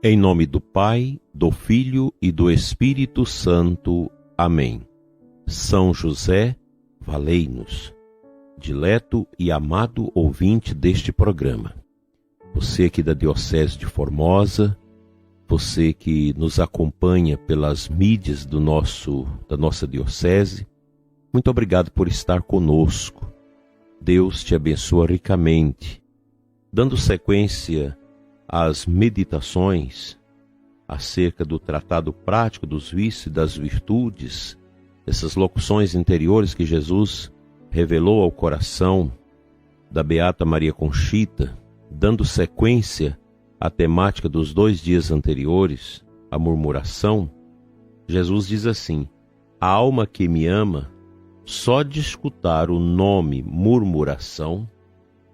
Em nome do Pai, do Filho e do Espírito Santo. Amém. São José, valei-nos. Dileto e amado ouvinte deste programa, você aqui da Diocese de Formosa, você que nos acompanha pelas mídias da nossa Diocese, muito obrigado por estar conosco. Deus te abençoa ricamente. Dando sequência às meditações acerca do tratado prático dos vícios e das virtudes, essas locuções interiores que Jesus revelou ao coração da Beata Maria Conchita, dando sequência à temática dos 2 dias anteriores, a murmuração, Jesus diz assim: a alma que me ama, só de escutar o nome murmuração,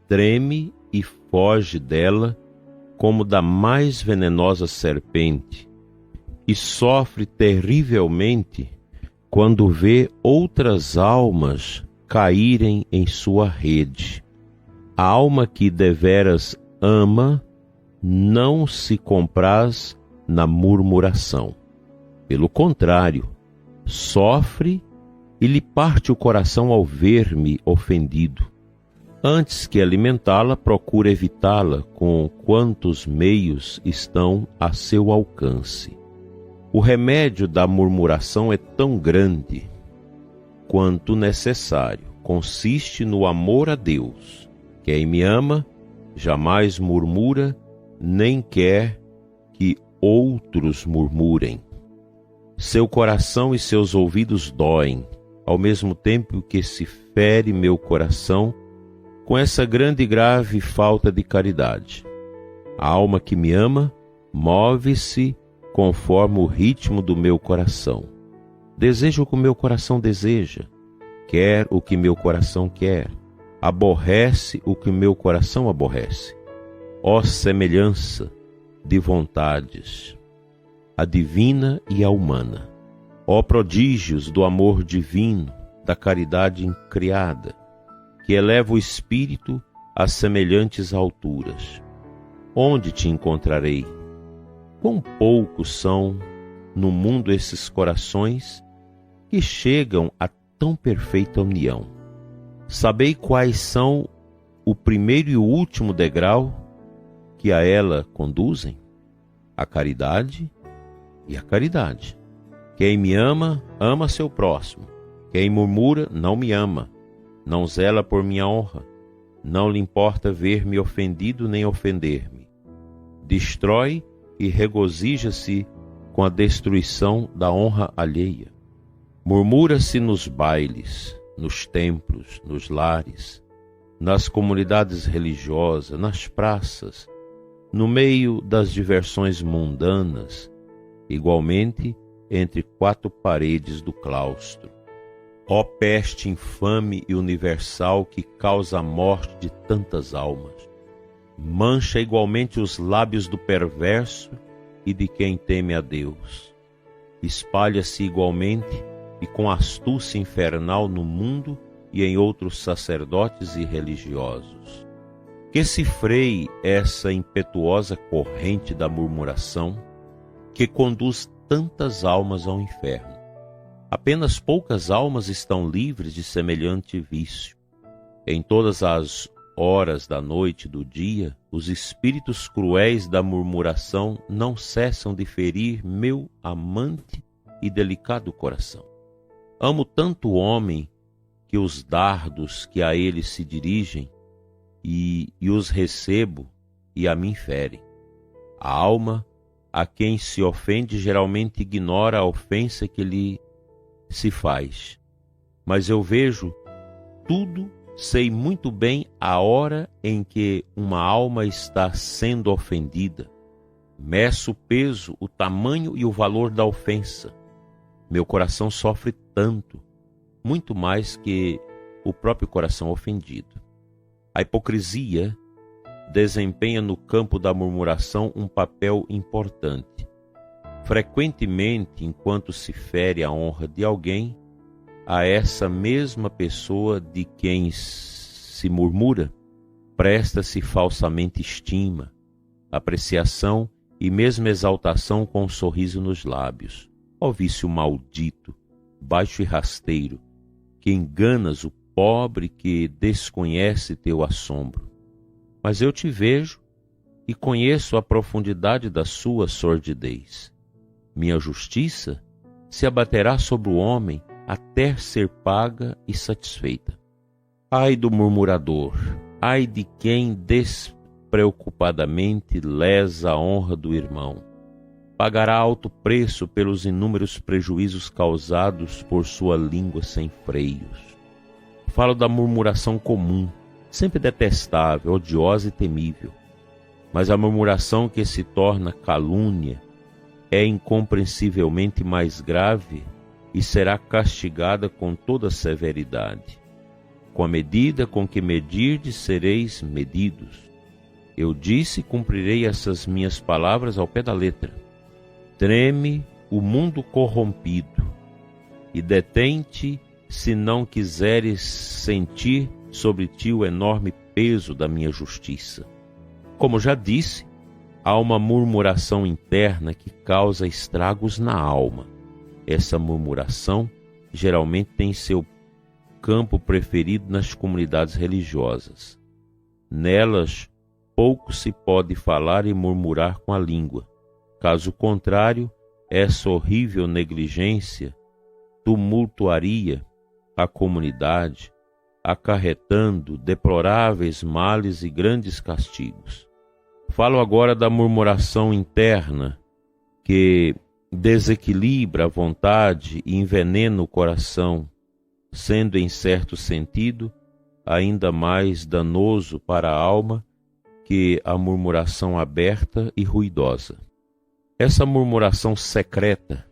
treme e foge dela como da mais venenosa serpente, e sofre terrivelmente quando vê outras almas caírem em sua rede. A alma que deveras ama não se compraz na murmuração. Pelo contrário, sofre e lhe parte o coração ao ver-me ofendido. Antes que alimentá-la, procura evitá-la com quantos meios estão a seu alcance. O remédio da murmuração é tão grande quanto necessário. Consiste no amor a Deus. Quem me ama jamais murmura, nem quer que outros murmurem. Seu coração e seus ouvidos doem, ao mesmo tempo que se fere meu coração com essa grande e grave falta de caridade. A alma que me ama move-se conforme o ritmo do meu coração. Deseja o que o meu coração deseja, quer o que meu coração quer, aborrece o que meu coração aborrece. Ó semelhança de vontades, a divina e a humana! Ó prodígios do amor divino, da caridade incriada, que eleva o espírito a semelhantes alturas! Onde te encontrarei? Quão poucos são no mundo esses corações que chegam a tão perfeita união. Sabei quais são o primeiro e o último degrau que a ela conduzem? A caridade e a caridade. Quem me ama, ama seu próximo. Quem murmura, não me ama. Não zela por minha honra. Não lhe importa ver-me ofendido nem ofender-me. Destrói e regozija-se com a destruição da honra alheia. Murmura-se nos bailes, nos templos, nos lares, nas comunidades religiosas, nas praças, no meio das diversões mundanas, igualmente entre 4 paredes do claustro. Ó peste infame e universal que causa a morte de tantas almas! Mancha igualmente os lábios do perverso e de quem teme a Deus. Espalha-se igualmente e com astúcia infernal no mundo e em outros sacerdotes e religiosos. Que se freie essa impetuosa corrente da murmuração que conduz tantas almas ao inferno. Apenas poucas almas estão livres de semelhante vício. Em todas as horas da noite e do dia, os espíritos cruéis da murmuração não cessam de ferir meu amante e delicado coração. Amo tanto o homem que os dardos que a ele se dirigem e os recebo e a mim ferem. A alma a quem se ofende geralmente ignora a ofensa que lhe se faz. Mas eu vejo tudo, sei muito bem a hora em que uma alma está sendo ofendida. Meço o peso, o tamanho e o valor da ofensa. Meu coração sofre tanto, muito mais que o próprio coração ofendido. A hipocrisia desempenha no campo da murmuração um papel importante. Frequentemente, enquanto se fere a honra de alguém, a essa mesma pessoa de quem se murmura, presta-se falsamente estima, apreciação e mesmo exaltação com um sorriso nos lábios. Ó vício maldito, baixo e rasteiro, que enganas o pobre que desconhece teu assombro. Mas eu te vejo e conheço a profundidade da sua sordidez. Minha justiça se abaterá sobre o homem até ser paga e satisfeita. Ai do murmurador, ai de quem despreocupadamente lesa a honra do irmão. Pagará alto preço pelos inúmeros prejuízos causados por sua língua sem freios. Falo da murmuração comum, sempre detestável, odiosa e temível. Mas a murmuração que se torna calúnia é incompreensivelmente mais grave e será castigada com toda severidade. Com a medida com que medirdes, sereis medidos. Eu disse e cumprirei essas minhas palavras ao pé da letra. Treme o mundo corrompido, e detém-te se não quiseres sentir sobre ti o enorme peso da minha justiça. Como já disse, há uma murmuração interna que causa estragos na alma. Essa murmuração geralmente tem seu campo preferido nas comunidades religiosas. Nelas, pouco se pode falar e murmurar com a língua. Caso contrário, essa horrível negligência tumultuaria a comunidade, acarretando deploráveis males e grandes castigos. Falo agora da murmuração interna, que desequilibra a vontade e envenena o coração, sendo em certo sentido ainda mais danoso para a alma que a murmuração aberta e ruidosa. Essa murmuração secreta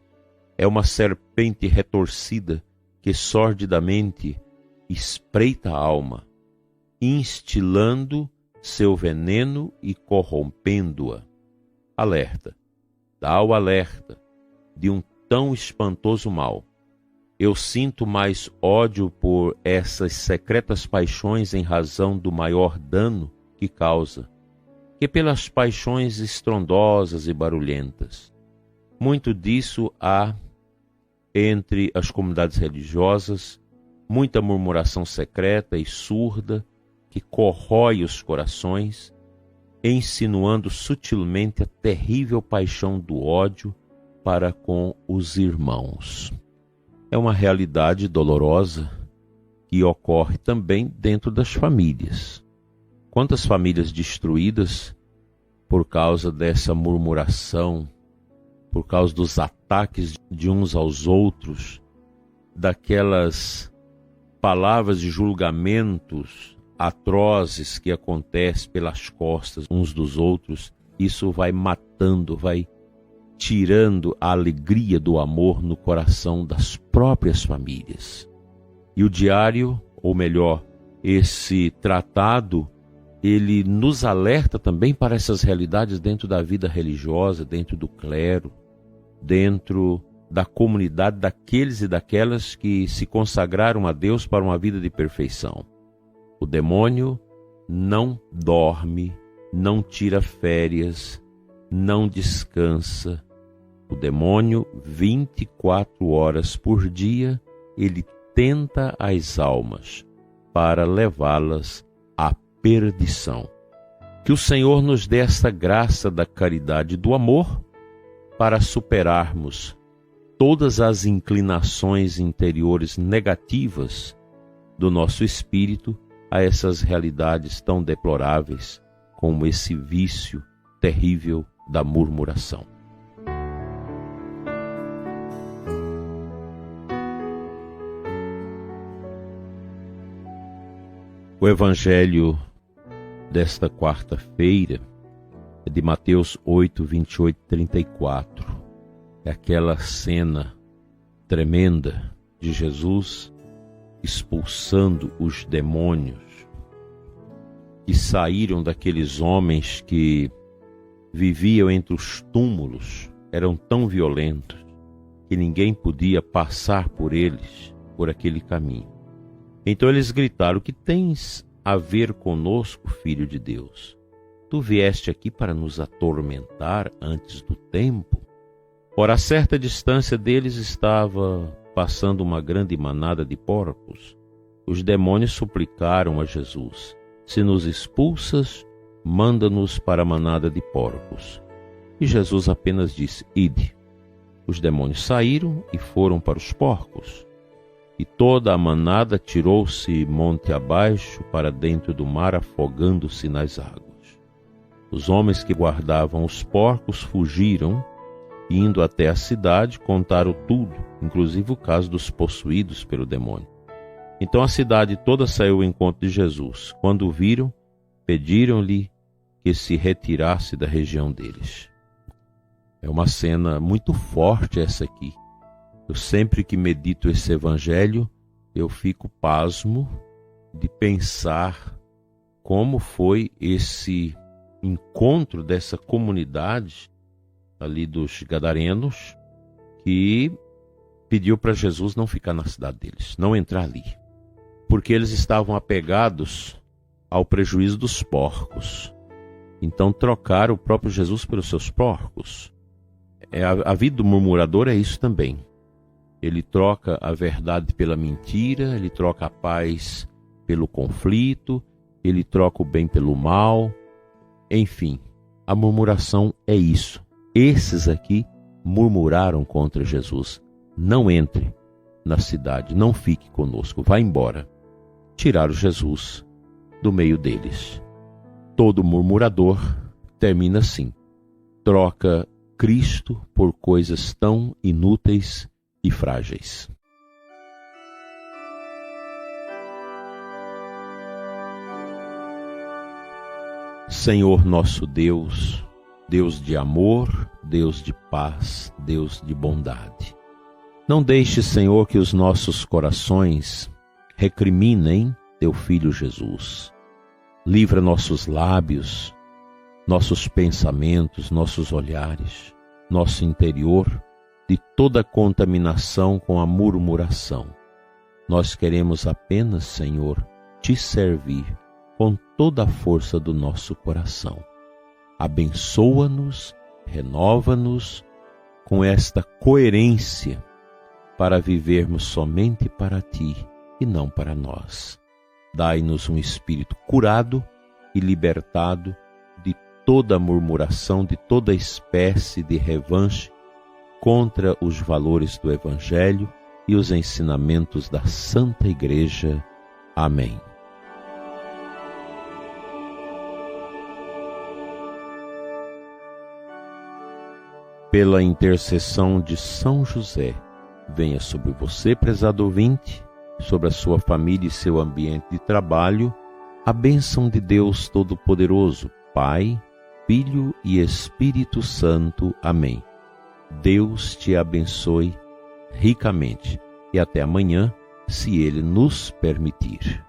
é uma serpente retorcida que sordidamente espreita a alma, instilando seu veneno e corrompendo-a. Alerta, dá o alerta de um tão espantoso mal. Eu sinto mais ódio por essas secretas paixões em razão do maior dano que causa, que pelas paixões estrondosas e barulhentas. Muito disso há entre as comunidades religiosas, muita murmuração secreta e surda que corrói os corações, insinuando sutilmente a terrível paixão do ódio para com os irmãos. É uma realidade dolorosa que ocorre também dentro das famílias. Quantas famílias destruídas por causa dessa murmuração, por causa dos ataques de uns aos outros, daquelas palavras de julgamentos atrozes que acontecem pelas costas uns dos outros. Isso vai matando, vai tirando a alegria do amor no coração das próprias famílias. E o diário, ou melhor, esse tratado, ele nos alerta também para essas realidades dentro da vida religiosa, dentro do clero, dentro da comunidade daqueles e daquelas que se consagraram a Deus para uma vida de perfeição. O demônio não dorme, não tira férias, não descansa. O demônio, 24 horas por dia, ele tenta as almas para levá-las à perdição. Que o Senhor nos dê esta graça da caridade e do amor para superarmos todas as inclinações interiores negativas do nosso espírito a essas realidades tão deploráveis como esse vício terrível da murmuração. O Evangelho desta quarta-feira é de Mateus 8, 28 e 34. É aquela cena tremenda de Jesus expulsando os demônios que saíram daqueles homens que viviam entre os túmulos, eram tão violentos que ninguém podia passar por eles, por aquele caminho. Então eles gritaram: "O que tens a ver conosco, Filho de Deus? Tu vieste aqui para nos atormentar antes do tempo? Ora, a certa distância deles estava passando uma grande manada de porcos. Os demônios suplicaram a Jesus: se nos expulsas, manda-nos para a manada de porcos. E Jesus apenas disse: ide. Os demônios saíram e foram para os porcos. E toda a manada tirou-se monte abaixo para dentro do mar, afogando-se nas águas. Os homens que guardavam os porcos fugiram, e indo até a cidade, contaram tudo, inclusive o caso dos possuídos pelo demônio. Então a cidade toda saiu ao encontro de Jesus. Quando o viram, pediram-lhe que se retirasse da região deles. É uma cena muito forte essa aqui. Eu sempre que medito esse evangelho, eu fico pasmo de pensar como foi esse encontro dessa comunidade ali dos gadarenos, que pediu para Jesus não ficar na cidade deles, não entrar ali, porque eles estavam apegados ao prejuízo dos porcos. Então trocaram o próprio Jesus pelos seus porcos. A vida do murmurador é isso também. Ele troca a verdade pela mentira, ele troca a paz pelo conflito, ele troca o bem pelo mal. Enfim, a murmuração é isso. Esses aqui murmuraram contra Jesus: não entre na cidade, não fique conosco, vá embora. Tiraram Jesus do meio deles. Todo murmurador termina assim: troca Cristo por coisas tão inúteis e frágeis. Senhor nosso Deus, Deus de amor, Deus de paz, Deus de bondade. Não deixe, Senhor, que os nossos corações recriminem Teu Filho Jesus. Livra nossos lábios, nossos pensamentos, nossos olhares, nosso interior de toda contaminação com a murmuração. Nós queremos apenas, Senhor, Te servir com toda a força do nosso coração. Abençoa-nos, renova-nos com esta coerência para vivermos somente para Ti e não para nós. Dai-nos um espírito curado e libertado de toda murmuração, de toda espécie de revanche contra os valores do Evangelho e os ensinamentos da Santa Igreja. Amém. Pela intercessão de São José, venha sobre você, prezado ouvinte, sobre a sua família e seu ambiente de trabalho, a bênção de Deus Todo-Poderoso, Pai, Filho e Espírito Santo. Amém. Deus te abençoe ricamente e até amanhã, se Ele nos permitir.